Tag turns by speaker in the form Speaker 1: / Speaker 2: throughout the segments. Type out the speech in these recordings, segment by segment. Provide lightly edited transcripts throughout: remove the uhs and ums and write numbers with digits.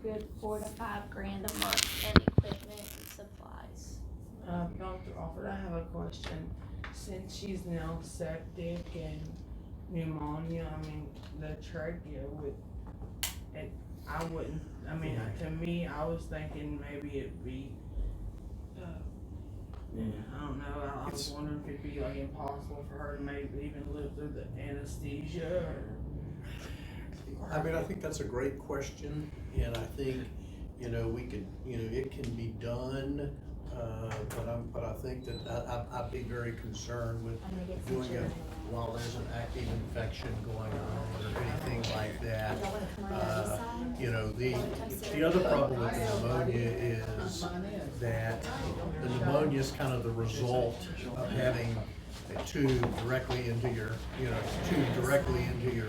Speaker 1: good $4 to $5 grand a month in equipment and supplies.
Speaker 2: Dr. Alford, I have a question. Since she's now septic and pneumonia, I mean, the trachea would, it, I wouldn't, I mean, to me, I was thinking maybe it'd be, I don't know, I was wondering if it'd be like impossible for her to maybe even live through the anesthesia or.
Speaker 3: I mean, I think that's a great question, and I think, we could, it can be done, but I think that I'd be very concerned with doing it while there's an active infection going on or anything like that. The other problem with the pneumonia is that the pneumonia is kind of the result of having a tube directly into your,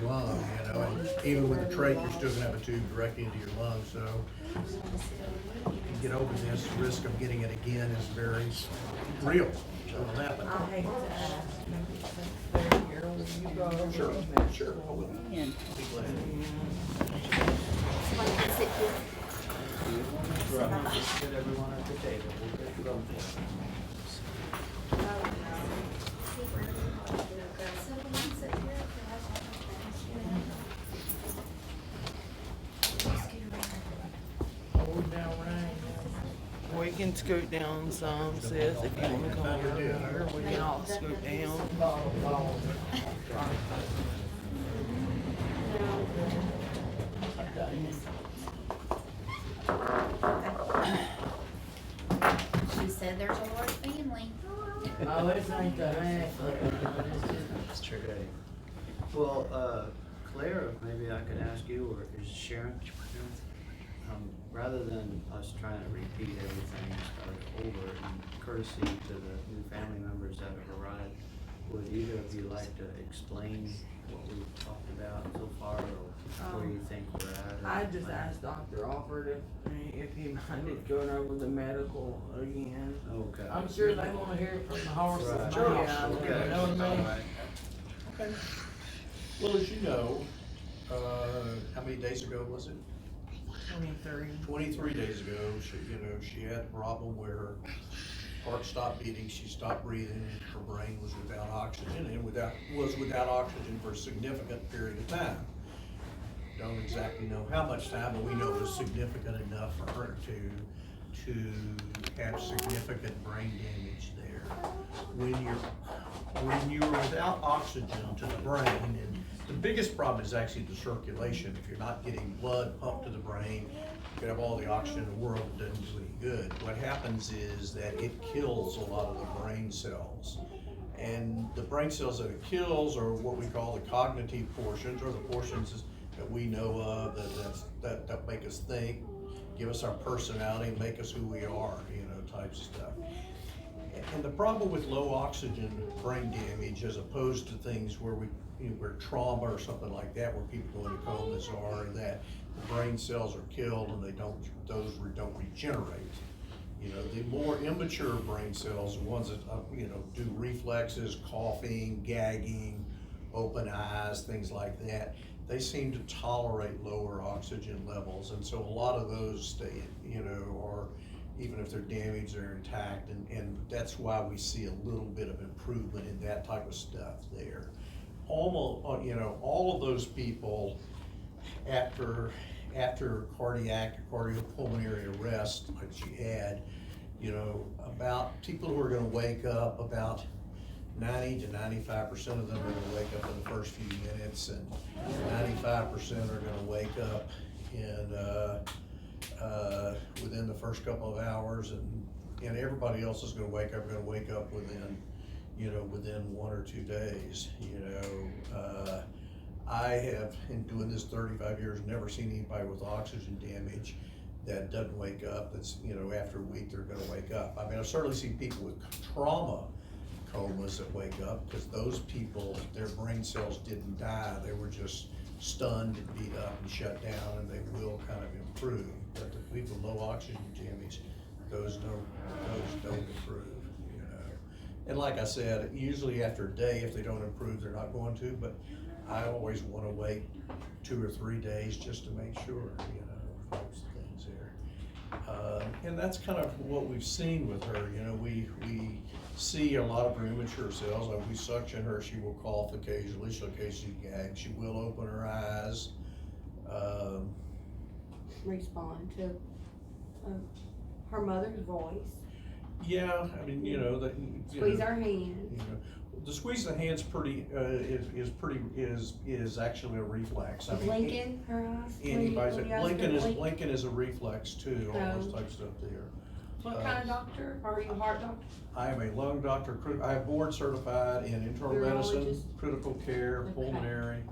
Speaker 3: lung, and even with the trach, you're still gonna have a tube directly into your lung, so if you get over this, the risk of getting it again is very real. So it'll happen.
Speaker 2: I hate to ask, maybe here, will you go over?
Speaker 3: Sure. I will.
Speaker 4: And
Speaker 3: Be glad.
Speaker 5: Just get everyone at the table, we'll get going.
Speaker 2: Hold down right. We can scoot down some, sis, if you wanna come over here, we can all scoot down.
Speaker 1: She said there's a large family.
Speaker 2: Oh, it's not that,
Speaker 5: That's true. Okay. Well, Claire, maybe I could ask you, or is Sharon? Rather than us trying to repeat everything and start over, in courtesy to the new family members that have arrived, would either of you like to explain what we've talked about so far, or where you think we're at?
Speaker 2: I just asked Dr. Alford if he minded going over the medical again.
Speaker 5: Okay.
Speaker 2: I'm sure they wanna hear it from the horse's
Speaker 5: Right.
Speaker 2: mouth.
Speaker 5: Sure.
Speaker 2: You know what I mean?
Speaker 3: Okay. Well, as you know, how many days ago was it?
Speaker 2: 23.
Speaker 3: 23 days ago, she had a problem where her heart stopped beating, she stopped breathing, her brain was without oxygen, and was without oxygen for a significant period of time. Don't exactly know how much time, but we know it was significant enough for her to have significant brain damage there. When you're without oxygen to the brain, and the biggest problem is actually the circulation. If you're not getting blood pumped to the brain, you can have all the oxygen in the world, it doesn't do any good. What happens is that it kills a lot of the brain cells. And the brain cells that it kills are what we call the cognitive portions, or the portions that we know of that make us think, give us our personality, make us who we are, types of stuff. And the problem with low oxygen brain damage, as opposed to things where where trauma or something like that, where people go into comas, are that the brain cells are killed and those don't regenerate. The more immature brain cells, the ones that do reflexes, coughing, gagging, open eyes, things like that, they seem to tolerate lower oxygen levels, and so a lot of those stay, or even if they're damaged, they're intact, and that's why we see a little bit of improvement in that type of stuff there. Almost, all of those people after cardiac or cardiopulmonary arrest like she had, about people who are going to wake up, about 90 to 95% of them are going to wake up in the first few minutes, and 95% are going to wake up within the first couple of hours, and everybody else is going to wake up within 1 or 2 days. I have, in doing this 35 years, never seen anybody with oxygen damage that doesn't wake up. That's, after a week they're going to wake up. I mean, I've certainly seen people with trauma comas that wake up, because those people, their brain cells didn't die. They were just stunned and beat up and shut down, and they will kind of improve. But the people with low oxygen damage, those don't improve. And like I said, usually after a day, if they don't improve, they're not going to, but I always want to wait 2 or 3 days just to make sure, types of things. And that's kind of what we've seen with her, you know, we see a lot of her immature cells, like we suction her, she will cough occasionally, she'll occasionally gag, she will open her eyes.
Speaker 4: Respond to her mother's voice.
Speaker 3: Yeah, I mean, you know, that.
Speaker 4: Squeeze our hand.
Speaker 3: You know, the squeeze of the hand's pretty, is actually a reflex. I mean,
Speaker 4: Blinking her eyes.
Speaker 3: Anybody's,
Speaker 4: When you ask her
Speaker 3: blinking
Speaker 4: to
Speaker 3: is,
Speaker 4: blink.
Speaker 3: blinking is a reflex too, all those
Speaker 4: Oh.
Speaker 3: types of stuff there.
Speaker 4: What kind of doctor? Are you a heart doctor?
Speaker 3: I am a lung doctor, I have board certified in internal medicine,
Speaker 4: Urologist?
Speaker 3: critical care,
Speaker 4: Okay.
Speaker 3: pulmonary,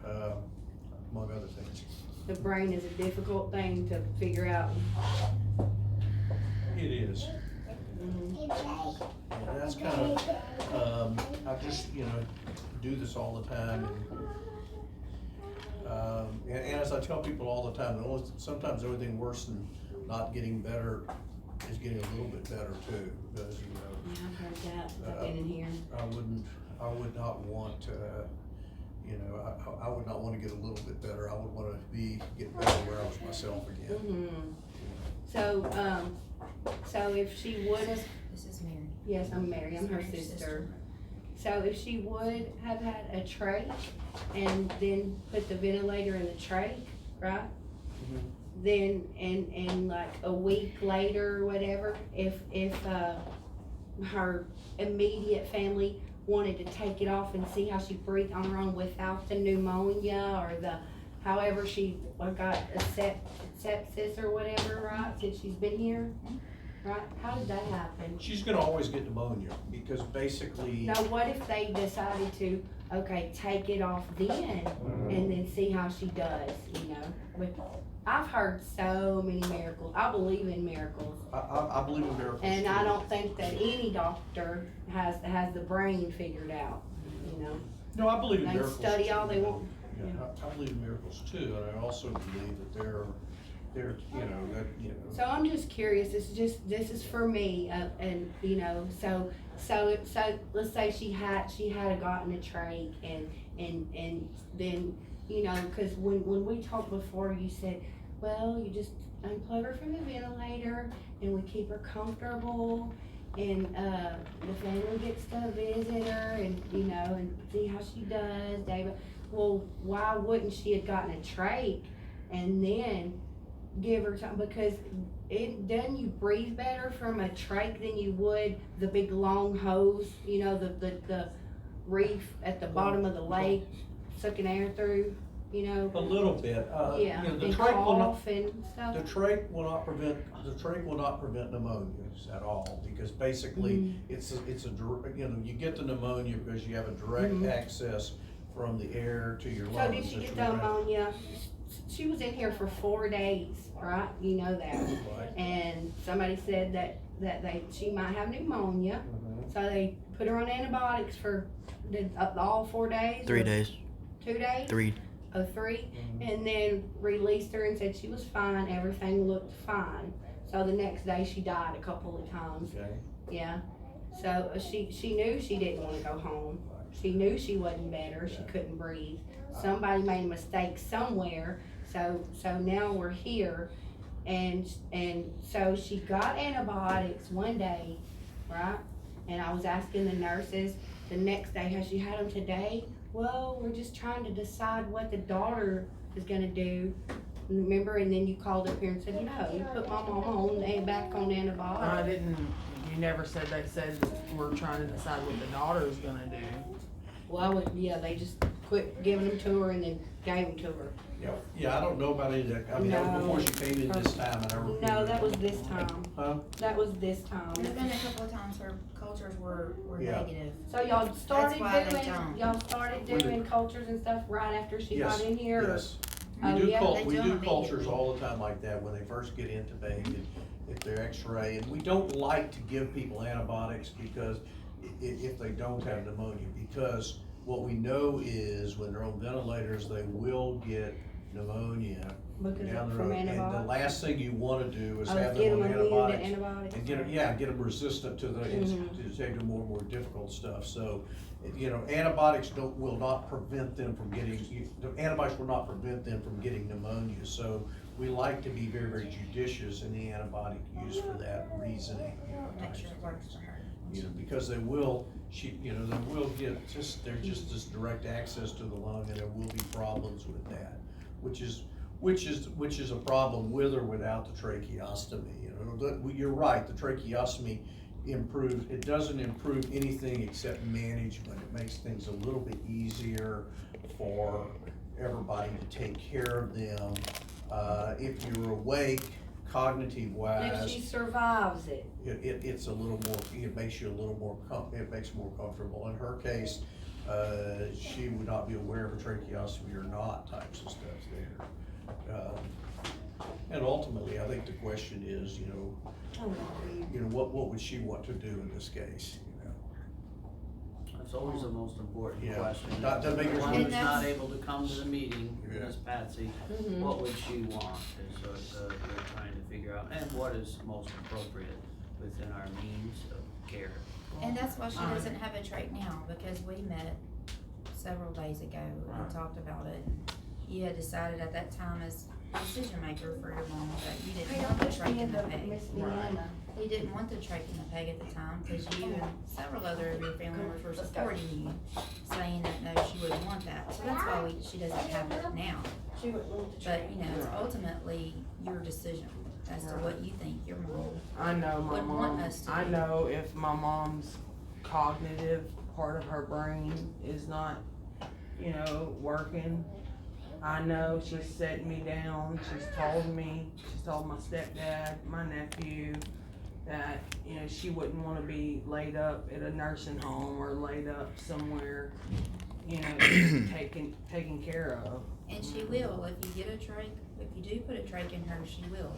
Speaker 3: among other things.
Speaker 4: The brain is a difficult thing to figure out.
Speaker 3: It is,
Speaker 4: Mhm.
Speaker 3: and that's kind of, I just, you know, do this all the time. And as I tell people all the time, sometimes the only thing worse than not getting better is getting a little bit better too, because, you know,
Speaker 4: Yeah, I've heard that. I've been in here.
Speaker 3: I would not want to, you know, I would not wanna get a little bit better, I would wanna get better where I was myself again.
Speaker 4: Mhm. So if she would have,
Speaker 6: This is Mary.
Speaker 4: yes, I'm Mary, I'm her sister. So if she would have had a trach and then put the ventilator in the trach, right? Then, and like a week later or whatever, if her immediate family wanted to take it off and see how she breathed on her own without the pneumonia or however she got a sepsis or whatever, right, since she's been here, right? How did that happen?
Speaker 3: She's gonna always get pneumonia, because basically,
Speaker 4: Now, what if they decided to, okay, take it off then and then see how she does, you know? I've heard so many miracles. I believe in miracles.
Speaker 3: I believe in miracles
Speaker 4: And
Speaker 3: too.
Speaker 4: I don't think that any doctor has the brain figured out, you know?
Speaker 3: No, I believe in
Speaker 4: They
Speaker 3: miracles.
Speaker 4: study all they want.
Speaker 3: Yeah, I believe in miracles too, and I also believe that they're, you know,
Speaker 4: So I'm just curious, this is for me, and, you know, so let's say she had gotten a trach and then, you know, cause when we talked before, you said, well, you just unplug her from the ventilator and we keep her comfortable and, the family gets to visit her and, you know, and see how she does, David. Well, why wouldn't she have gotten a trach and then give her time? Because doesn't you breathe better from a trach than you would the big long hose, you know, the reef at the bottom of the lake sucking air through, you know?
Speaker 3: a little bit,
Speaker 4: Yeah,
Speaker 3: you know, the
Speaker 4: and
Speaker 3: trach will not,
Speaker 4: cough and stuff.
Speaker 3: the trach will not prevent pneumonias at all, because basically,
Speaker 4: Mhm.
Speaker 3: it's a, you know, you get the pneumonia because you have a direct
Speaker 4: Mhm.
Speaker 3: access from the air to your lungs.
Speaker 4: So did she
Speaker 3: That's
Speaker 4: get
Speaker 3: your
Speaker 4: the
Speaker 3: breath.
Speaker 4: pneumonia? She was in here for 4 days, right? You know that.
Speaker 3: Right.
Speaker 4: And somebody said that she might have pneumonia,
Speaker 3: Mhm.
Speaker 4: so they put her on antibiotics for all 4 days?
Speaker 7: 3 days.
Speaker 4: 2 days?
Speaker 7: 3.
Speaker 4: Oh, 3?
Speaker 3: Mhm.
Speaker 4: And then released her and said she was fine, everything looked fine. So the next day she died a couple of times,
Speaker 3: Okay.
Speaker 4: yeah. So she knew she didn't wanna go home. She knew she wasn't better, she couldn't breathe. Somebody made a mistake somewhere, so now we're here. And so she got antibiotics one day, right? And I was asking the nurses the next day, has she had them today? Well, we're just trying to decide what the daughter is gonna do. Remember, and then you called up here and said, no, you put my mom on and back on
Speaker 2: I
Speaker 4: antibiotics.
Speaker 2: didn't, you never said, they said we're trying to decide what the daughter's gonna do.
Speaker 4: Well, they just quit giving them to her and then gave them to her.
Speaker 3: Yeah, I don't know about any of that, I mean, that was before she came in this time, and I remember.
Speaker 4: No, that was this time.
Speaker 3: Huh?
Speaker 4: That was this time.
Speaker 6: There's been a couple of times where cultures were
Speaker 3: Yeah.
Speaker 6: negative.
Speaker 4: So y'all started
Speaker 6: why they don't.
Speaker 4: doing, doing cultures and stuff right after she got in here? or-
Speaker 3: Yes.
Speaker 4: Oh, yeah?
Speaker 6: They
Speaker 3: We
Speaker 6: do
Speaker 3: do
Speaker 6: them
Speaker 3: cultures
Speaker 6: immediately.
Speaker 3: all the time like that, when they first get intubated, if they're x-ray, and we don't like to give people antibiotics because if they don't have pneumonia, because what we know is when they're on ventilators, they will get pneumonia
Speaker 4: Because
Speaker 3: down the
Speaker 4: from
Speaker 3: road. And the
Speaker 4: antibiotics.
Speaker 3: last thing you wanna do is
Speaker 4: Oh,
Speaker 3: have
Speaker 4: get
Speaker 3: them
Speaker 4: them
Speaker 3: on
Speaker 4: immune to
Speaker 3: antibiotics.
Speaker 4: antibiotics.
Speaker 3: And get them resistant to the, to take to more and more difficult stuff, so, antibiotics will not prevent them from getting, the antibiotics will not prevent them from getting pneumonia, so we like to be very, very judicious in the antibiotic use for that reasoning.
Speaker 6: Make sure it works for her.
Speaker 3: Because they will, they will get there's just this direct access to the lung, and there will be problems with that, which is a problem with or without the tracheostomy. You're right, the tracheostomy improves, it doesn't improve anything except management. It makes things a little bit easier for everybody to take care of them. If you're awake, cognitive
Speaker 4: If
Speaker 3: wise,
Speaker 4: she survives it.
Speaker 3: it's a little more, it makes you a little more, it makes more comfortable. In her case, she would not be aware of a tracheostomy or not types of stuff there. And ultimately, I think the question is, what would she want to do in this case?
Speaker 5: That's always the most important
Speaker 3: Yeah.
Speaker 5: question.
Speaker 3: Not to make her-
Speaker 5: One
Speaker 6: And
Speaker 5: who's not
Speaker 6: that's-
Speaker 5: able to come to the meeting,
Speaker 3: Yeah.
Speaker 5: Miss Patsy,
Speaker 4: Mhm.
Speaker 5: what would she want, is what they're trying to figure out, and what is most appropriate within our means of care.
Speaker 6: And that's why she doesn't have a trach now, because we met several days ago
Speaker 2: Right.
Speaker 6: and talked about it. You had decided at that time as decision maker for your mom that you didn't want the trach in the peg.
Speaker 4: Miss
Speaker 2: Right.
Speaker 4: Deanna.
Speaker 6: You didn't want the trach in the peg at the time, cause you and several other of your family members were supporting you, saying that no, she wouldn't want that. So that's why she doesn't have it now.
Speaker 4: She would want the
Speaker 6: But,
Speaker 4: trach.
Speaker 6: it's ultimately your decision as to what you think your mom.
Speaker 2: I know my
Speaker 6: Would want
Speaker 2: mom,
Speaker 6: us to
Speaker 2: I
Speaker 6: do.
Speaker 2: know if my mom's cognitive part of her brain is not, working, I know she's setting me down, she's told my stepdad, my nephew, that, she wouldn't wanna be laid up at a nursing home or laid up somewhere, taken care of.
Speaker 6: And she will, if you get a trach, if you do put a trach in her, she will.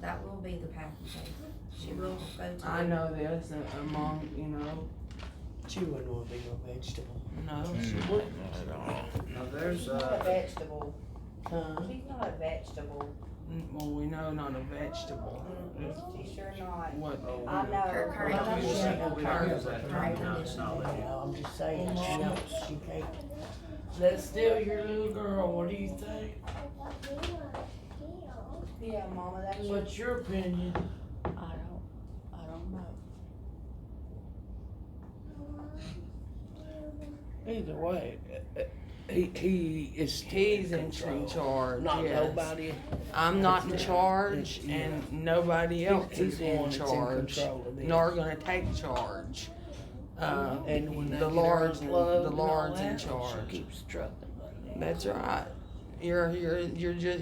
Speaker 6: That will be the path you take. She will go to.
Speaker 2: I know this among,
Speaker 7: She wouldn't want to be no vegetable.
Speaker 2: no, she wouldn't.
Speaker 5: Now, there's,
Speaker 4: She's not a vegetable.
Speaker 7: Huh?
Speaker 4: She's not a vegetable.
Speaker 2: Well, we know not a vegetable.
Speaker 4: She's sure not.
Speaker 2: What?
Speaker 4: I know.
Speaker 6: Her current
Speaker 4: I know
Speaker 6: condition.
Speaker 4: she ain't
Speaker 5: we
Speaker 4: gonna
Speaker 5: don't
Speaker 4: turn
Speaker 5: use that
Speaker 4: her
Speaker 5: term,
Speaker 4: brain.
Speaker 5: not knowledge.
Speaker 7: Yeah, I'm just saying, she can't. That's still your little girl, what do you think?
Speaker 4: Yeah, Mama, that's your.
Speaker 7: What's your opinion?
Speaker 8: I don't know.
Speaker 7: Either way, he is.
Speaker 2: He's in charge,
Speaker 7: Not
Speaker 2: yes.
Speaker 7: nobody.
Speaker 2: I'm not in charge,
Speaker 7: Yeah.
Speaker 2: and nobody else
Speaker 7: He's
Speaker 2: is
Speaker 7: the one
Speaker 2: in
Speaker 7: that's in
Speaker 2: charge,
Speaker 7: control of this.
Speaker 2: nor gonna take charge.
Speaker 7: And when they
Speaker 2: The
Speaker 7: get
Speaker 2: Lord's,
Speaker 7: her unplugged
Speaker 2: the
Speaker 7: and all
Speaker 2: Lord's in
Speaker 7: that, she
Speaker 2: charge.
Speaker 7: keeps trucking like that.
Speaker 2: That's right.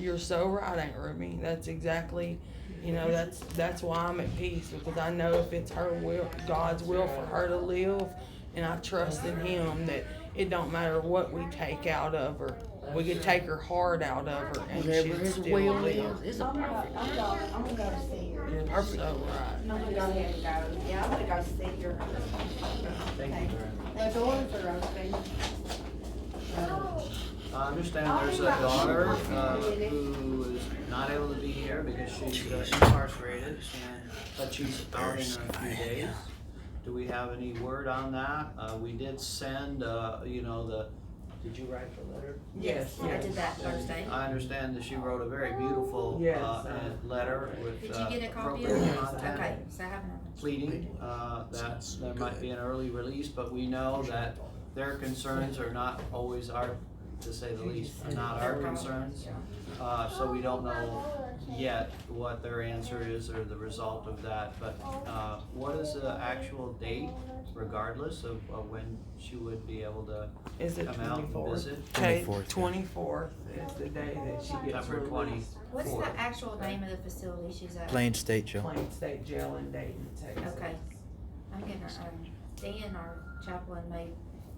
Speaker 2: You're so right, Aunt Ruby. That's exactly, that's why I'm at peace, because I know if it's her will, God's will for her to live, and I trust in Him that it don't matter what we take out of her. We could take her heart out of her, and
Speaker 7: Whatever
Speaker 2: she'd
Speaker 7: his
Speaker 2: still
Speaker 7: will
Speaker 2: live.
Speaker 7: is, it's a perfect.
Speaker 4: I'm gonna go see her.
Speaker 2: You're so right.
Speaker 4: I'm gonna go ahead and go. Yeah, I'm gonna go see her.
Speaker 5: Thank you very much.
Speaker 4: The doors are open.
Speaker 5: I understand there's a daughter, who is not able to be here because she's incarcerated, but she's out in a few days. Do we have any word on that? We did send, did you write the letter?
Speaker 2: Yes,
Speaker 6: I did that Thursday.
Speaker 5: I understand that she wrote a very beautiful,
Speaker 2: Yes,
Speaker 5: letter with,
Speaker 6: Did you get a copy of
Speaker 5: appropriate
Speaker 6: it?
Speaker 5: content.
Speaker 6: Okay, so I have another.
Speaker 5: Pleading, that there might be an early release, but we know that their concerns are not always to say the least, are not our concerns. So we don't know yet what their answer is or the result of that, but, what is the actual date, regardless of when she would be able to
Speaker 2: Is it
Speaker 5: come out and
Speaker 2: 24th?
Speaker 5: visit?
Speaker 2: Okay, 24th is the day that she gets
Speaker 5: September
Speaker 2: released.
Speaker 6: What's the actual name of the facility she's at?
Speaker 8: Plain State Jail.
Speaker 2: Plain State Jail in Dayton, Texas.
Speaker 6: Okay. I'm gonna, Dan, our chaplain,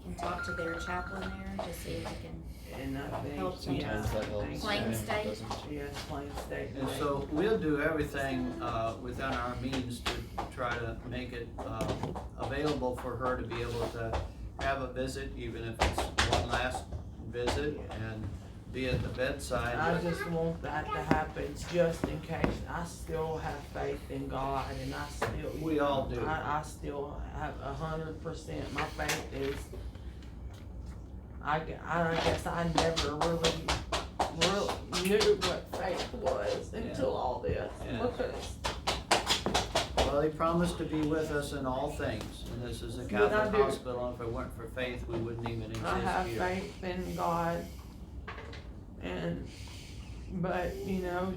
Speaker 6: can talk to their chaplain there to see if they can.
Speaker 2: And I think,
Speaker 6: Help sometimes
Speaker 2: yeah,
Speaker 8: that
Speaker 2: I
Speaker 8: helps.
Speaker 2: think
Speaker 6: Plain
Speaker 2: so.
Speaker 6: State?
Speaker 2: Yes, Plain State.
Speaker 5: And so we'll do everything, within our means to try to make it, available for her to be able to have a visit, even if it's one last visit, and be at the bedside.
Speaker 2: I just want that to happen just in case. I still have faith in God, and I still.
Speaker 5: We all do.
Speaker 2: I still have 100%. My faith is. I guess I never really knew what faith was until all this.
Speaker 5: Yeah.
Speaker 2: Because
Speaker 5: Well, he promised to be with us in all things, and this is a
Speaker 2: But I
Speaker 5: Catholic
Speaker 2: do.
Speaker 5: hospital, and if it weren't for faith, we wouldn't even
Speaker 2: I have
Speaker 5: exist here.
Speaker 2: faith in God, but you know,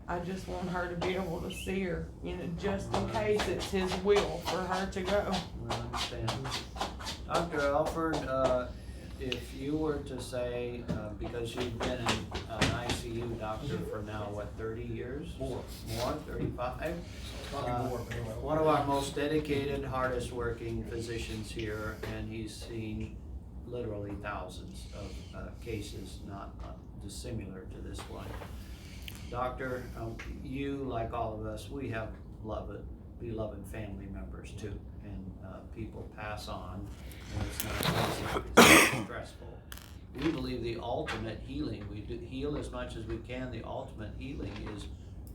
Speaker 2: I just want her to be able to see her, you know, just in case it's His will for her to go.
Speaker 5: I understand. Dr. Alford, if you were to say, because you've been an ICU doctor for now, what, 30 years?
Speaker 3: More.
Speaker 5: More, 35?
Speaker 3: Probably more, but anyway.
Speaker 5: One of our most dedicated, hardest working physicians here, and he's seen literally thousands of cases not dissimilar to this one. Doctor, you, like all of us, we have beloved family members too, and people pass on, and it's not easy, it's stressful. We believe the ultimate healing, we do heal as much as we can, the ultimate healing is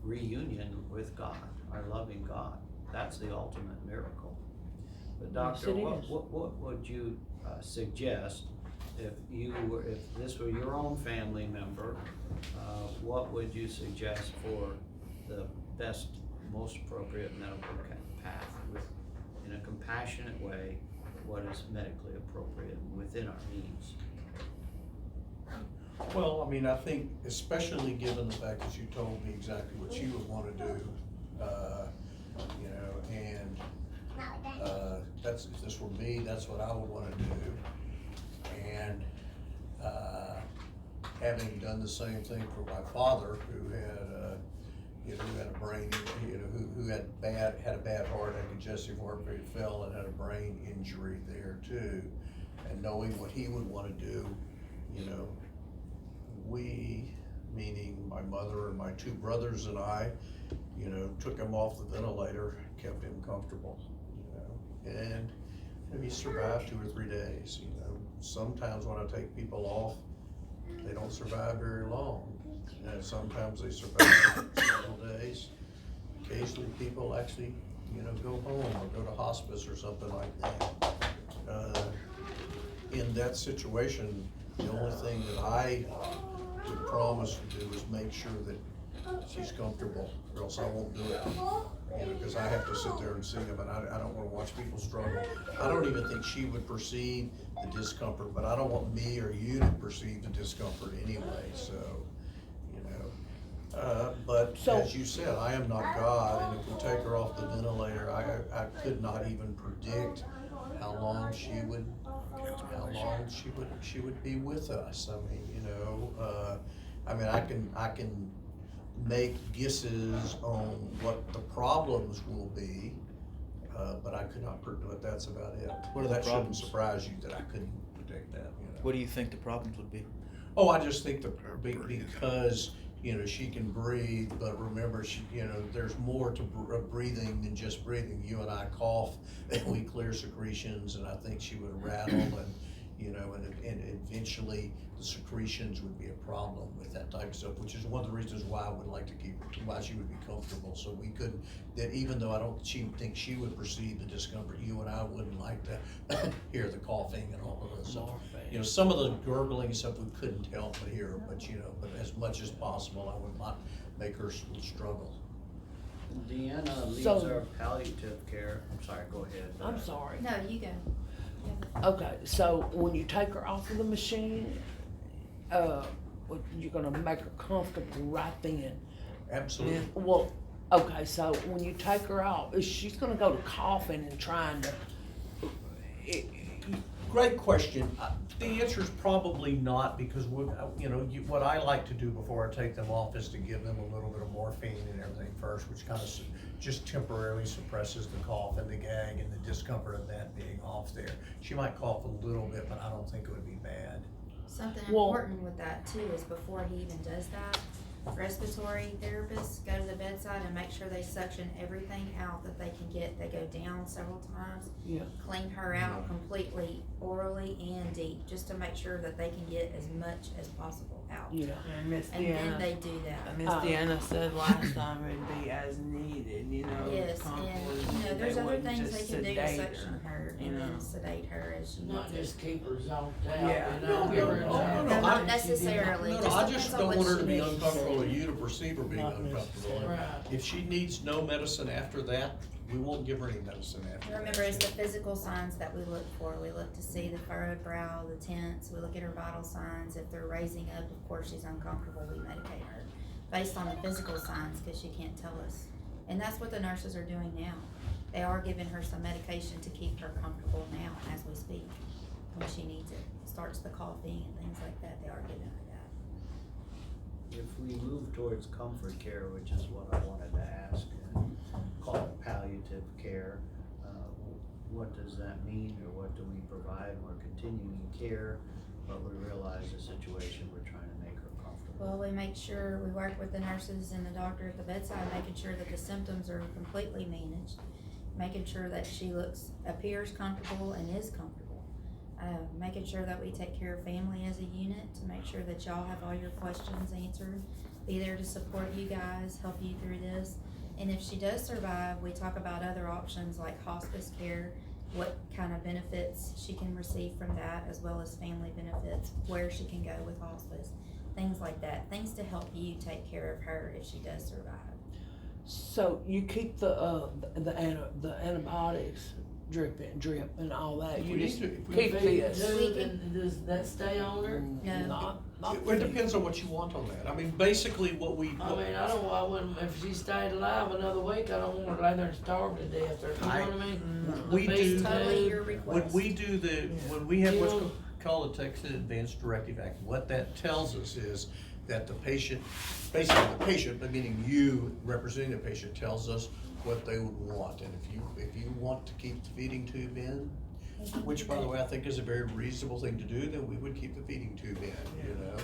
Speaker 5: reunion with God, our loving God. That's the ultimate miracle. But doctor,
Speaker 7: Yes, it is.
Speaker 5: what would you suggest if this were your own family member, what would you suggest for the best, most appropriate medical path in a compassionate way, what is medically appropriate within our means?
Speaker 3: Well, I mean, I think especially given the fact that you told me exactly what you would wanna do, you know, and, that's, if this were me, that's what I would wanna do. And, having done the same thing for my father, who had, you know, who had a brain, you know, who had a bad heart, had congestive heart failure, and had a brain injury there too. And knowing what he would wanna do, you know, we, meaning my mother and my two brothers and I, you know, took him off the ventilator, kept him comfortable, you know, and he survived 2 or 3 days, you know. Sometimes when I take people off, they don't survive very long, and sometimes they survive several days. Occasionally people actually, you know, go home or go to hospice or something like that. In that situation, the only thing that I would promise to do is make sure that she's comfortable, or else I won't do it. You know, because I have to sit there and see them, and I don't wanna watch people struggle. I don't even think she would perceive the discomfort, but I don't want me or you to perceive the discomfort anyway, so, you know. But
Speaker 7: So-
Speaker 3: as you said, I am not God, and if we take her off the ventilator, I could not even predict how long she would be with us. I mean, you know, I mean, I can make guesses on what the problems will be, but I could not predict, but that's about it.
Speaker 9: What are the
Speaker 3: That shouldn't
Speaker 9: problems?
Speaker 3: surprise you that I couldn't predict that, you know.
Speaker 9: What do you think the problems would be?
Speaker 3: Oh, I just think because, you know, she can breathe, but remember, you know, there's more to breathing than just breathing. You and I cough, and we clear secretions, and I think she would rattle, and, you know, and eventually the secretions would be a problem with that type of stuff, which is one of the reasons why I would like to keep her, why she would be comfortable. So we couldn't, that even though I don't think she would perceive the discomfort, you and I wouldn't like to hear the coughing and all of this stuff. You know, some of the gurgling stuff we couldn't help but hear, but you know, but as much as possible, I would not make her struggle.
Speaker 5: Deanna leads
Speaker 7: So-
Speaker 5: our palliative care. I'm sorry, go ahead.
Speaker 7: I'm sorry.
Speaker 6: No, you go.
Speaker 7: Okay, so when you take her off of the machine, you're gonna make her comfortable right then.
Speaker 3: Absolutely.
Speaker 7: Well, okay, so when you take her out, she's gonna go to coughing and trying to,
Speaker 3: Great question. The answer is probably not, because you know, what I like to do before I take them off is to give them a little bit of morphine and everything first, which kind of just temporarily suppresses the cough and the gag and the discomfort of that being off there. She might cough a little bit, but I don't think it would be bad.
Speaker 6: Something
Speaker 7: Well-
Speaker 6: important with that too is before he even does that, respiratory therapists go to the bedside and make sure they suction everything out that they can get. They go down several times,
Speaker 7: Yeah.
Speaker 6: clean her out completely, orally and deep, just to make sure that they can get as much as possible out.
Speaker 7: Yeah.
Speaker 2: And Miss
Speaker 6: And then
Speaker 2: Deanna,
Speaker 6: they do that.
Speaker 2: Miss Deanna said last time it'd be as needed, you know.
Speaker 6: Yes,
Speaker 2: comfortable,
Speaker 6: and, you know, there's
Speaker 2: they
Speaker 6: other
Speaker 2: wouldn't
Speaker 6: things they
Speaker 2: just
Speaker 6: can do to
Speaker 2: sedate
Speaker 6: suction her
Speaker 2: you
Speaker 6: and
Speaker 2: know.
Speaker 6: then sedate her as she
Speaker 7: Not
Speaker 6: needs
Speaker 7: just
Speaker 6: it.
Speaker 7: keep her zoned out,
Speaker 2: Yeah.
Speaker 7: you know, give her a
Speaker 3: No,
Speaker 7: chance.
Speaker 6: No, not
Speaker 3: I-
Speaker 6: necessarily.
Speaker 3: No,
Speaker 6: just
Speaker 3: I
Speaker 6: depends
Speaker 3: just
Speaker 6: on
Speaker 3: don't
Speaker 6: what
Speaker 3: want her
Speaker 6: she
Speaker 3: to be
Speaker 6: needs.
Speaker 3: uncomfortable or you to perceive her being
Speaker 7: Not
Speaker 3: uncomfortable.
Speaker 7: necessarily.
Speaker 3: If she needs no medicine after that, we won't give her any medicine after that.
Speaker 6: Remember, it's the physical signs that we look for. We look to see the furrowed brow, the tense, we look at her vital signs. If they're raising up, of course, she's uncomfortable, we medicate her based on the physical signs, cause she can't tell us. And that's what the nurses are doing now. They are giving her some medication to keep her comfortable now as we speak, when she needs it. Starts the coughing and things like that, they are giving her that.
Speaker 5: If we move towards comfort care, which is what I wanted to ask, and call it palliative care, what does that mean, or what do we provide? We're continuing care, but we realize the situation, we're trying to make her comfortable.
Speaker 6: Well, we make sure, we work with the nurses and the doctor at the bedside, making sure that the symptoms are completely managed, making sure that she appears comfortable and is comfortable. Making sure that we take care of family as a unit, to make sure that y'all have all your questions answered, be there to support you guys, help you through this. And if she does survive, we talk about other options like hospice care, what kind of benefits she can receive from that, as well as family benefits, where she can go with hospice, things like that, things to help you take care of her if she does survive.
Speaker 7: So you keep the antibiotics drip and all that,
Speaker 3: If
Speaker 7: you
Speaker 3: we
Speaker 7: just
Speaker 3: need to- if we-
Speaker 7: keep this.
Speaker 6: We can-
Speaker 7: And does that stay on her?
Speaker 6: No.
Speaker 7: Not
Speaker 3: It depends on what you want on that. I mean, basically what we.
Speaker 7: I mean, I wouldn't, if she stayed alive another week, I don't want her to lay there and starve to death, or, you know what I mean?
Speaker 3: We
Speaker 7: The
Speaker 3: do-
Speaker 7: beef
Speaker 6: Totally
Speaker 7: food.
Speaker 6: your
Speaker 3: When
Speaker 6: request.
Speaker 3: we do when we have
Speaker 7: You
Speaker 3: what's
Speaker 7: know-
Speaker 3: called a Texas Advanced Directive Act, what that tells us is that the patient, basically the patient, but meaning you representing the patient, tells us what they would want. And if you want to keep the feeding tube in, which by the way, I think is a very reasonable thing to do, then we would keep the feeding tube in, you know?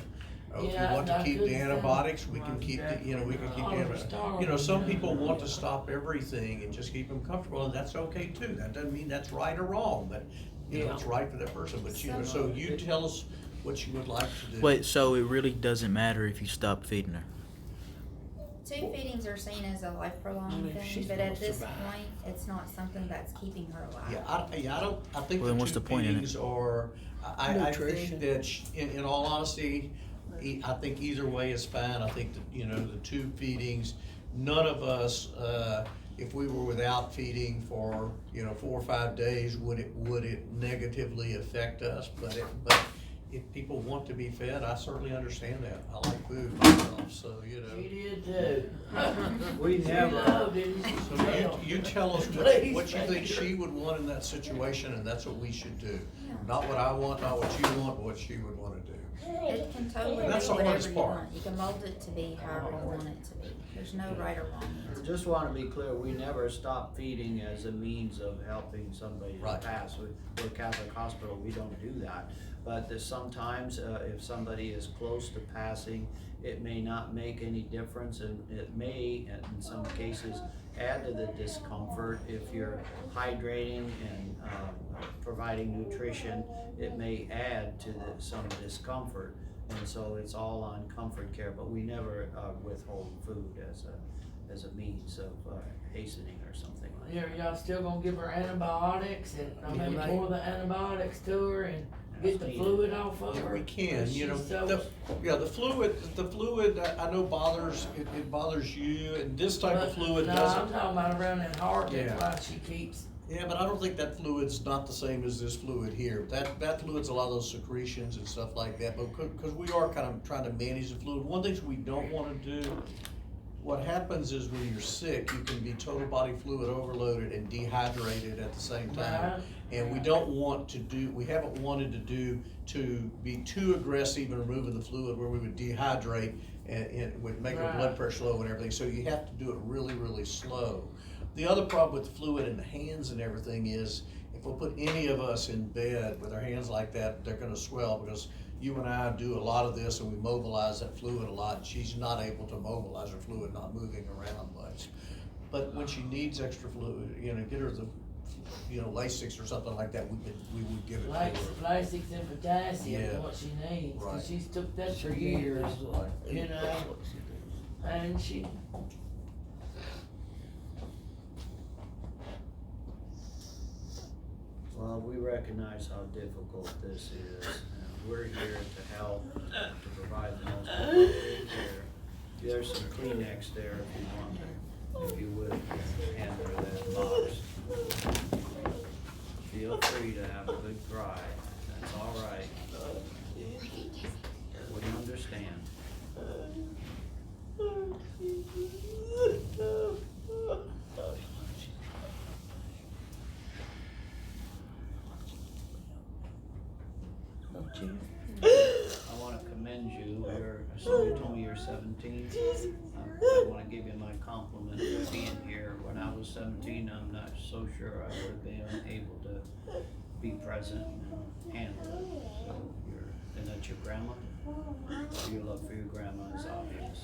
Speaker 3: If you
Speaker 7: Yeah,
Speaker 3: want to
Speaker 7: I
Speaker 3: keep the
Speaker 7: couldn't say-
Speaker 3: antibiotics, we can keep the, we can keep the
Speaker 7: Oh,
Speaker 3: antibiotics.
Speaker 7: starve
Speaker 3: You know, some
Speaker 7: them.
Speaker 3: people want to stop everything and just keep them comfortable, and that's okay too. That doesn't mean that's right or wrong, but, you know, it's right for that person, but you know, so you tell us what you would like to do.
Speaker 9: Wait, so it really doesn't matter if you stop feeding her?
Speaker 6: Tube feedings are seen as a life prolonging
Speaker 7: If
Speaker 6: thing,
Speaker 7: she's
Speaker 6: but
Speaker 7: gonna
Speaker 6: at this
Speaker 7: survive.
Speaker 6: point, it's not something that's keeping her alive.
Speaker 3: I think
Speaker 9: Well, then
Speaker 3: the
Speaker 9: what's
Speaker 3: two
Speaker 9: the point in it?
Speaker 3: feedings are, I think
Speaker 7: Nutrition.
Speaker 3: that, in all honesty, I think either way is fine. I think that, you know, the tube feedings, none of us, if we were without feeding for, 4 or 5 days, would it negatively affect us? But if people want to be fed, I certainly understand that. I like food myself, so, you know.
Speaker 7: She did too.
Speaker 5: We
Speaker 7: She
Speaker 5: never-
Speaker 7: loved it.
Speaker 3: So you tell us
Speaker 7: Please,
Speaker 3: what you
Speaker 7: thank
Speaker 3: think
Speaker 7: you.
Speaker 3: she would want in that situation, and that's what we should do.
Speaker 6: Yeah.
Speaker 3: Not what I want, not what you want, but what she would wanna do.
Speaker 6: It can totally be
Speaker 3: And that's the
Speaker 6: whatever
Speaker 3: hardest
Speaker 6: you
Speaker 3: part.
Speaker 6: want. You can mold it to be however you want it to be. There's no right or wrong answer.
Speaker 5: Just wanna be clear, we never stop feeding as a means of helping somebody to
Speaker 3: Right.
Speaker 5: pass. We're a Catholic hospital, we don't do that. But there's sometimes, if somebody is close to passing, it may not make any difference, and it may, in some cases, add to the discomfort. If you're hydrating and, providing nutrition, it may add to some discomfort. And so it's all on comfort care, but we never, withhold food as a means of, hastening or something like that.
Speaker 7: Yeah, y'all still gonna give her antibiotics and, I
Speaker 3: Yeah,
Speaker 7: mean,
Speaker 3: right.
Speaker 7: pour the antibiotics to her and get the
Speaker 5: That's
Speaker 7: fluid off of
Speaker 3: Yeah,
Speaker 7: her?
Speaker 3: we can, you know,
Speaker 7: She's so-
Speaker 3: the fluid, I know bothers, it bothers you, and this type of
Speaker 7: But,
Speaker 3: fluid
Speaker 7: no,
Speaker 3: doesn't.
Speaker 7: I'm talking about around that heart,
Speaker 3: Yeah.
Speaker 7: that's why she keeps,
Speaker 3: Yeah, but I don't think that fluid's not the same as this fluid here. That fluid's a lot of those secretions and stuff like that, but cause we are kind of trying to manage the fluid. One thing we don't wanna do, what happens is when you're sick, you can be total body fluid overloaded and dehydrated at the same time.
Speaker 7: Right.
Speaker 3: And we haven't wanted to be too aggressive in removing the fluid where we would dehydrate and would make our
Speaker 7: Right.
Speaker 3: blood pressure low and everything, so you have to do it really, really slow. The other problem with the fluid in the hands and everything is, if we put any of us in bed with our hands like that, they're gonna swell because, you and I do a lot of this and we mobilize that fluid a lot, she's not able to mobilize her fluid, not moving around much. But when she needs extra fluid, you know, get her the, you know, Lasix or something like that, we would give it to her.
Speaker 7: Lasix and potassium is
Speaker 3: Yeah.
Speaker 7: what she needs,
Speaker 3: Right.
Speaker 7: cause she's took that for years, you know, and she,
Speaker 5: Well, we recognize how difficult this is, and we're here to help, to provide the most appropriate care. There's some Kleenex there if you want, if you would, hand her that box. Feel free to have a good cry, that's all right. We understand. I wanna commend you, so you told me you're 17. I wanna give you my compliment for being here. When I was 17, I'm not so sure I would have been able to be present and handle it. So and that's your grandma? Your love for your grandma is obvious.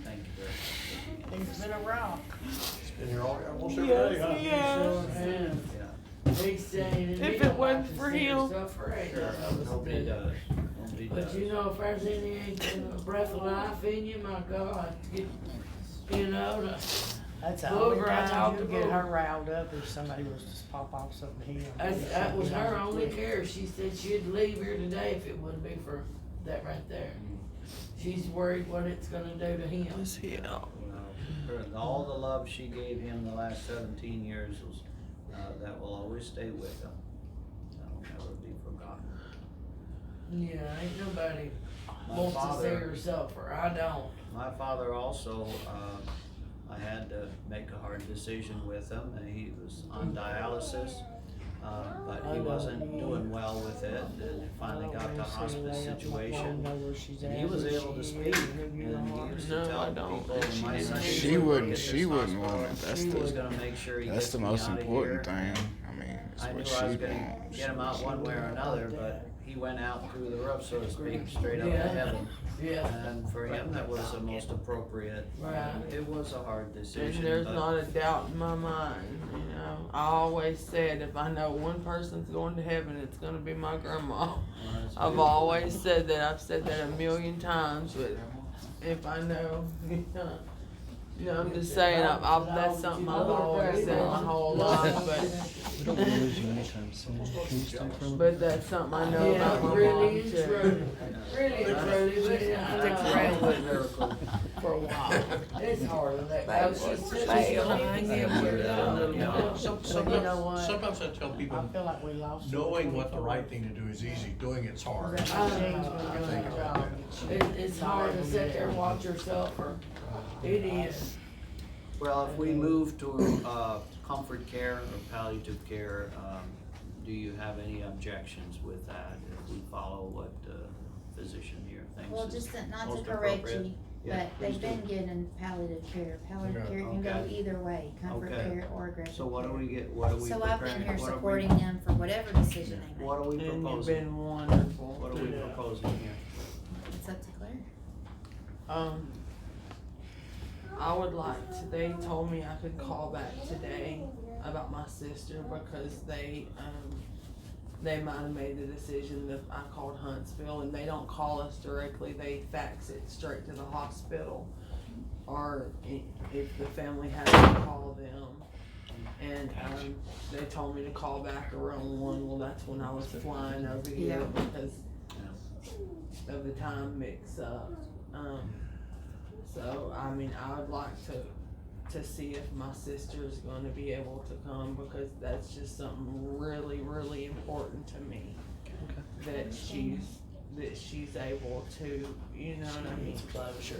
Speaker 5: Thank you very much.
Speaker 7: he's been a rock.
Speaker 3: It's been here almost every day, huh?
Speaker 7: Sure has.
Speaker 5: Yeah,
Speaker 7: He's saying,
Speaker 2: If
Speaker 7: he
Speaker 2: it
Speaker 7: don't
Speaker 2: wasn't
Speaker 7: like
Speaker 2: for
Speaker 7: to see
Speaker 2: him-
Speaker 7: herself afraid.
Speaker 5: sure, nobody does, nobody does.
Speaker 7: But you know, if there's any breath of life in you, my God, you know,
Speaker 2: That's the
Speaker 7: Go
Speaker 2: only
Speaker 7: over, I
Speaker 2: time
Speaker 7: talked
Speaker 2: you
Speaker 7: to
Speaker 2: get
Speaker 7: Bo.
Speaker 2: her riled up if somebody was to pop off something to him.
Speaker 7: that was her only care. She said she'd leave here today if it wouldn't be for that right there. She's worried what it's gonna do to him.
Speaker 5: Well, all the love she gave him the last 17 years was, that will always stay with him. That'll never be forgotten.
Speaker 7: Yeah, ain't nobody
Speaker 5: My
Speaker 7: wants to see
Speaker 5: father,
Speaker 7: herself, or I don't.
Speaker 5: my father also, I had to make a hard decision with him, and he was on dialysis, but he wasn't doing well with it, and finally got the hospice situation. And he was able to speak, and he used to
Speaker 2: No, I
Speaker 5: tell
Speaker 2: don't.
Speaker 5: people, my son.
Speaker 10: She wouldn't want it. That's
Speaker 5: He was
Speaker 10: the
Speaker 5: gonna make sure he
Speaker 10: that's
Speaker 5: gets
Speaker 10: the
Speaker 5: me
Speaker 10: most
Speaker 5: out of
Speaker 10: important
Speaker 5: here.
Speaker 10: thing. I mean, it's
Speaker 5: I knew
Speaker 10: what
Speaker 5: I was
Speaker 10: she
Speaker 5: gonna
Speaker 10: wants.
Speaker 5: get him out one way or another, but he went out through the roof, so to speak, straight up to
Speaker 7: Yeah.
Speaker 5: heaven.
Speaker 7: Yeah,
Speaker 5: And for him, that was the most appropriate.
Speaker 7: Right.
Speaker 5: It was a hard
Speaker 2: And
Speaker 5: decision,
Speaker 2: there's
Speaker 5: but
Speaker 2: not a doubt in my mind, you know. I always said if I know one person's going to heaven, it's gonna be my grandma.
Speaker 5: that's
Speaker 2: I've
Speaker 5: good.
Speaker 2: always said that. I've said that a million times, but if I know, you know, I'm just saying, that's something I've always said my whole life,
Speaker 11: We don't want to lose you anytime soon. Can you stay from?
Speaker 2: but that's something I know
Speaker 7: yeah,
Speaker 2: about my
Speaker 7: really
Speaker 2: mom
Speaker 7: and
Speaker 2: too.
Speaker 7: truly, really and truly, but
Speaker 2: Stick around with miracle for a while.
Speaker 7: it's hard to let go. She's just
Speaker 3: Sometimes I tell people,
Speaker 2: I feel like we lost.
Speaker 3: knowing what the right thing to do is easy, doing it's hard.
Speaker 7: It's hard to sit there and watch yourself, or it is.
Speaker 5: Well, if we move to, comfort care or palliative care, do you have any objections with that if we follow what the physician here thinks
Speaker 6: Well,
Speaker 5: is
Speaker 6: just not to
Speaker 5: most
Speaker 6: correct
Speaker 5: appropriate?
Speaker 6: you,
Speaker 5: Yeah,
Speaker 6: but they've
Speaker 5: please do.
Speaker 6: been getting palliative care. Palliative
Speaker 3: Okay.
Speaker 6: care can go
Speaker 5: Okay.
Speaker 6: either way, comfort
Speaker 5: Okay.
Speaker 6: care or aggressive
Speaker 5: So what do
Speaker 6: care.
Speaker 5: we get, what are we
Speaker 6: So
Speaker 5: preparing?
Speaker 6: I've been here
Speaker 5: what are we-
Speaker 6: supporting them for whatever decision they make.
Speaker 5: What are we
Speaker 2: And you've
Speaker 5: proposing?
Speaker 2: been wonderful.
Speaker 5: What are we proposing here?
Speaker 6: It's up to Claire.
Speaker 2: I would like to, they told me I could call back today about my sister because they might have made the decision that I called Huntsville and they don't call us directly, they fax it straight to the hospital. Or if the family has to call them. And, they told me to call back around 1, well, that's when I was flying over here
Speaker 6: Yeah.
Speaker 2: because of the time mix up. So, I mean, I would like to see if my sister's gonna be able to come because that's just something really, really important to me. That she's able to, you know what I mean?
Speaker 11: Sure.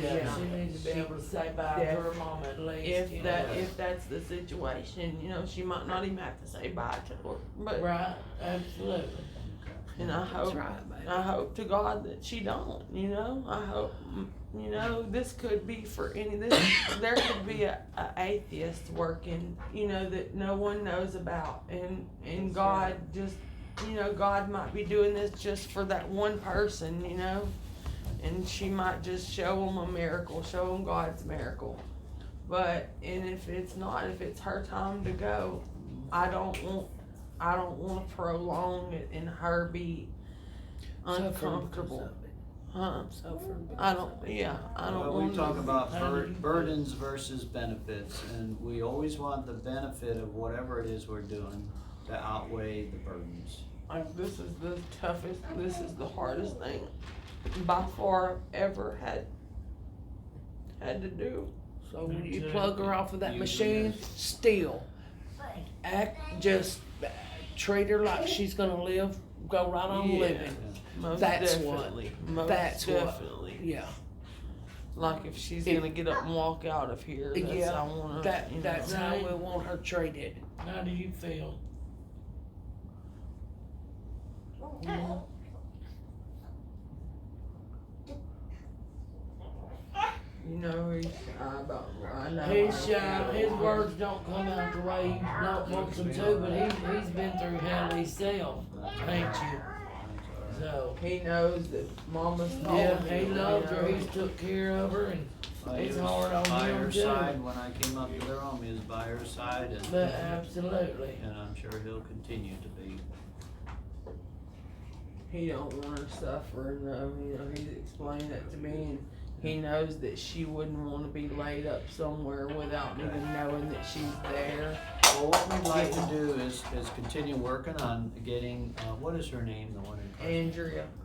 Speaker 7: Yeah, she needs to be able to say bye to her mom at least. you know.
Speaker 2: If that's the situation, you know, she might not even have to say bye to her, but,
Speaker 7: Right, absolutely.
Speaker 2: and I hope to God that she don't, you know, I hope, you know, this could be for there could be a atheist working, you know, that no one knows about, and God just you know, God might be doing this just for that one person, you know? And she might just show them a miracle, show them God's miracle. But, and if it's not, if it's her time to go, I don't want to prolong it and her be uncomfortable. Huh? I don't
Speaker 5: Well,
Speaker 2: want
Speaker 5: we talk
Speaker 2: to.
Speaker 5: about burdens versus benefits, and we always want the benefit of whatever it is we're doing to outweigh the burdens.
Speaker 2: Like, this is the toughest, this is the hardest thing by far I've ever had to do.
Speaker 7: So when you
Speaker 3: Okay.
Speaker 7: plug her off of that
Speaker 5: You
Speaker 7: machine, still treat her like she's gonna go right on
Speaker 2: Yeah.
Speaker 7: living.
Speaker 2: Most
Speaker 7: That's
Speaker 2: definitely.
Speaker 7: what.
Speaker 2: Most
Speaker 7: That's
Speaker 2: definitely.
Speaker 7: what. Yeah.
Speaker 2: Like if she's
Speaker 7: If-
Speaker 2: gonna get up and walk out of here, that's
Speaker 7: Yeah,
Speaker 2: how I wanna,
Speaker 7: That's how we want her treated.
Speaker 3: How do you feel?
Speaker 2: you know, he's shy about, I know.
Speaker 7: He's shy. His words don't come out the way he not wants them to, but he's been through hell himself, ain't you? So
Speaker 2: He knows that Mama's
Speaker 7: yeah,
Speaker 2: told
Speaker 7: he
Speaker 2: him,
Speaker 7: loved
Speaker 2: you
Speaker 7: her.
Speaker 2: know.
Speaker 7: He's took care of her, and
Speaker 5: I
Speaker 7: It's
Speaker 5: was
Speaker 7: hard on
Speaker 5: by
Speaker 7: him,
Speaker 5: her
Speaker 7: too.
Speaker 5: side when I came up to their home. He was by her side,
Speaker 7: but absolutely.
Speaker 5: and I'm sure he'll continue to be.
Speaker 2: He don't want her suffering though, you know, he's explained that to me and he knows that she wouldn't wanna be laid up somewhere without even knowing that she's there.
Speaker 5: Well, what we'd like to do is continue working on getting, what is her name, the one in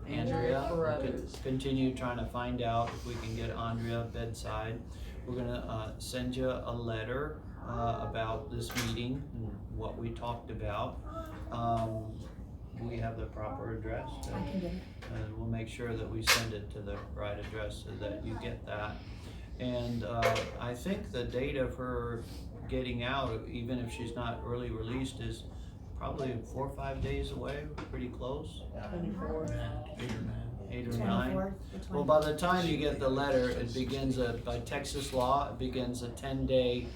Speaker 2: Andrea Carruthers.
Speaker 5: Continue trying to find out if we can get Andrea bedside. We're gonna send you a letter about this meeting and what we talked about. Do we have the proper address?
Speaker 6: I can get it.
Speaker 5: And we'll make sure that we send it to the right address so that you get that. And I think the date of her getting out, even if she's not early released, is probably 4 or 5 days away, pretty close.
Speaker 2: 24.
Speaker 5: 8 or 9.
Speaker 6: 24th, the
Speaker 5: Well, by the time you get the letter, it begins by Texas law, it begins a 10-day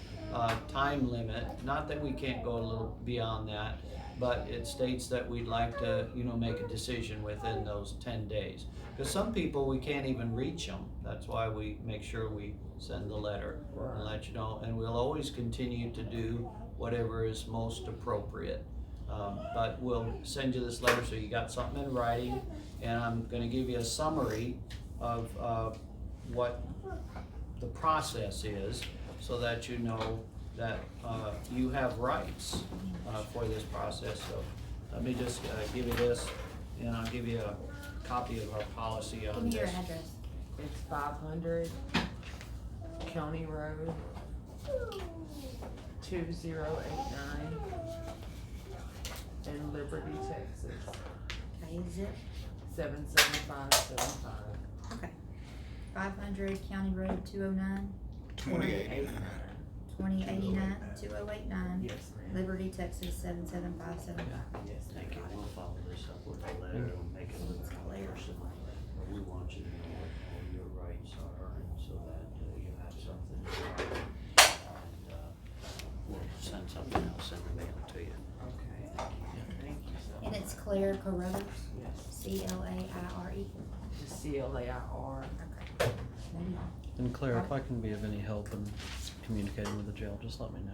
Speaker 5: time limit. Not that we can't go a little beyond that, but it states that we'd like to, make a decision within those 10 days. Because some people, we can't even reach them. That's why we make sure we send the letter and let you know. And we'll always continue to do whatever is most appropriate. But we'll send you this letter so you got something in writing. And I'm gonna give you a summary of what the process is so that you know that you have rights for this process. So let me just give you this, and I'll give you a copy of our policy
Speaker 6: Give
Speaker 5: on
Speaker 6: me your
Speaker 5: this.
Speaker 6: address.
Speaker 2: It's 500 County Road 2089 in Liberty, Texas
Speaker 6: Okay, is it?
Speaker 2: 77575.
Speaker 6: Okay. 500 County Road 209,
Speaker 10: 28.
Speaker 6: 2089, 2089,
Speaker 2: Yes, ma'am.
Speaker 6: Liberty, Texas 77575.
Speaker 2: Yes, thank you.
Speaker 5: We'll follow this up with a letter and make it look personal. We want you to know what all your rights are, and so that you have something. And we'll send something else in the mail to you.
Speaker 2: Okay. Thank you so
Speaker 6: And
Speaker 2: much.
Speaker 6: it's Claire Carruthers,
Speaker 2: Yes.
Speaker 6: CLAIRE.
Speaker 2: The CLAIR.
Speaker 6: Okay.
Speaker 11: And Claire, if I can be of any help in communicating with the jail, just let me know.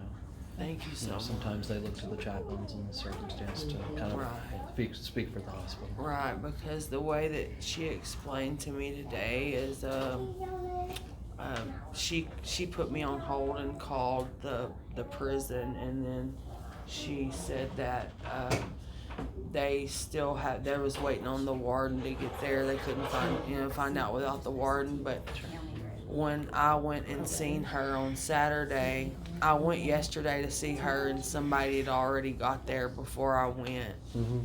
Speaker 2: Thank you so much.
Speaker 11: Sometimes they look to the chaplains in the circumstance to kind of
Speaker 2: Right.
Speaker 11: speak for the hospital.
Speaker 2: Right, because the way that she explained to me today is, she put me on hold and called the prison, and then she said that, they still had, they was waiting on the warden to get there. They couldn't find out without the warden, but when I went and seen her on Saturday, I went yesterday to see her, and somebody had already got there before I went.
Speaker 11: Mm-hmm.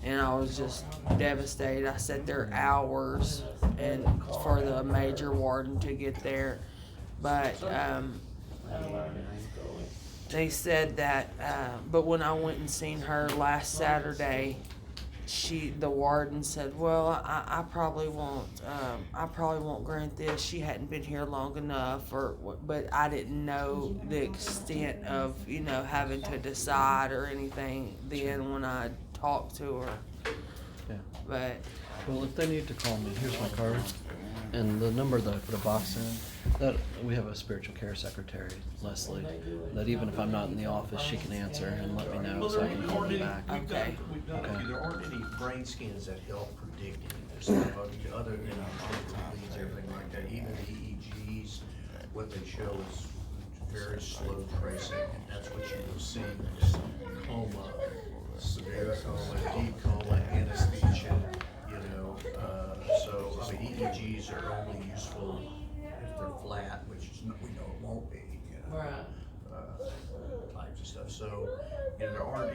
Speaker 2: And I was just devastated. I sat there hours and for the major warden to get there. But they said that, but when I went and seen her last Saturday, the warden said, well, I probably won't grant this. She hadn't been here long enough, but I didn't know the extent of, having to decide or anything then when I talk to her.
Speaker 11: Yeah.
Speaker 2: But
Speaker 11: Well, if they need to call me, here's my card. And the number that I put a box in, that we have a spiritual care secretary, Leslie, that even if I'm not in the office, she can answer and let me know
Speaker 3: Well,
Speaker 11: so I
Speaker 3: there
Speaker 11: can call
Speaker 3: aren't
Speaker 11: them
Speaker 3: any,
Speaker 11: back.
Speaker 3: we've done,
Speaker 2: Okay.
Speaker 3: we've done,
Speaker 11: Okay.
Speaker 3: there aren't any brain scans that help predict any of this stuff, other than leads, everything like that, even the EEGs, what they show is very slow tracing, and that's what you will see, is coma, severe coma, deep coma, anesthesia, you know, so, I mean, EEGs are only useful if they're flat, which is, we know it won't be, you know.
Speaker 7: Right.
Speaker 3: Types of stuff, so, you know,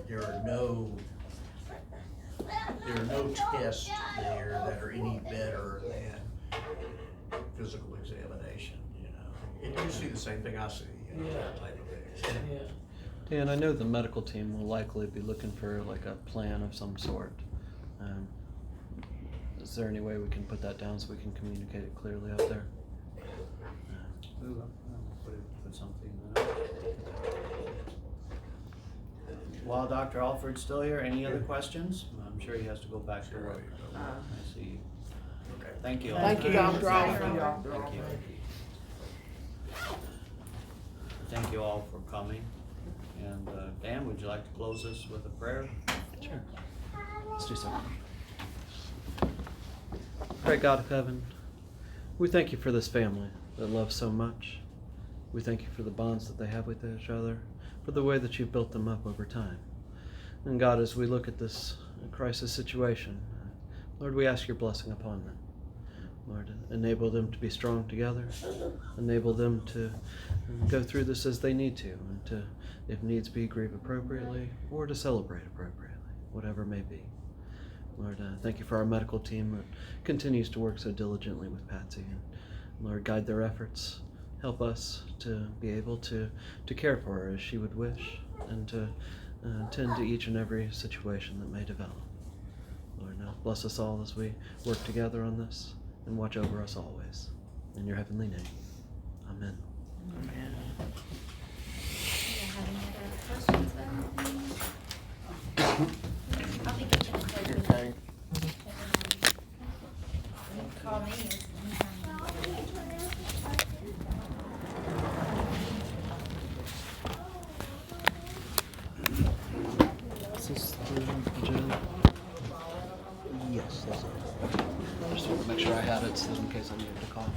Speaker 3: there are no tests there that are any better than physical examination, you know. And you see the same thing I see, you know, that type of thing.
Speaker 7: Yeah.
Speaker 11: And I know the medical team will likely be looking for like a plan of some sort. Is there any way we can put that down so we can communicate it clearly out there?
Speaker 5: We will, put something in the notes. While Dr. Alford's still here, any other questions? I'm sure he has to go back to work. I see you.
Speaker 3: Okay.
Speaker 5: Thank you.
Speaker 2: thank you, Dr. Alford.
Speaker 5: Thank you. Thank you all for coming. And Dan, would you like to close us with a prayer?
Speaker 11: Sure. Let's do so. Great God of heaven, we thank you for this family that loves so much. We thank you for the bonds that they have with each other, for the way that you've built them up over time. And God, as we look at this crisis situation, Lord, we ask your blessing upon them. Lord, enable them to be strong together, enable them to go through this as they need to, and to, if needs be, grieve appropriately, or to celebrate appropriately, whatever may be. Lord, thank you for our medical team that continues to work so diligently with Patsy. And Lord, guide their efforts. Help us to be able to care for her as she would wish, and to tend to each and every situation that may develop. Lord, bless us all as we work together on this, and watch over us always. In your heavenly name. Amen.
Speaker 2: Amen.
Speaker 6: Do you have any other questions then? I'll be getting a code.
Speaker 10: Okay.
Speaker 6: You can call me anytime.
Speaker 11: Is this the agenda? Yes, that's it. Just want to make sure I had it, so in case I needed to call.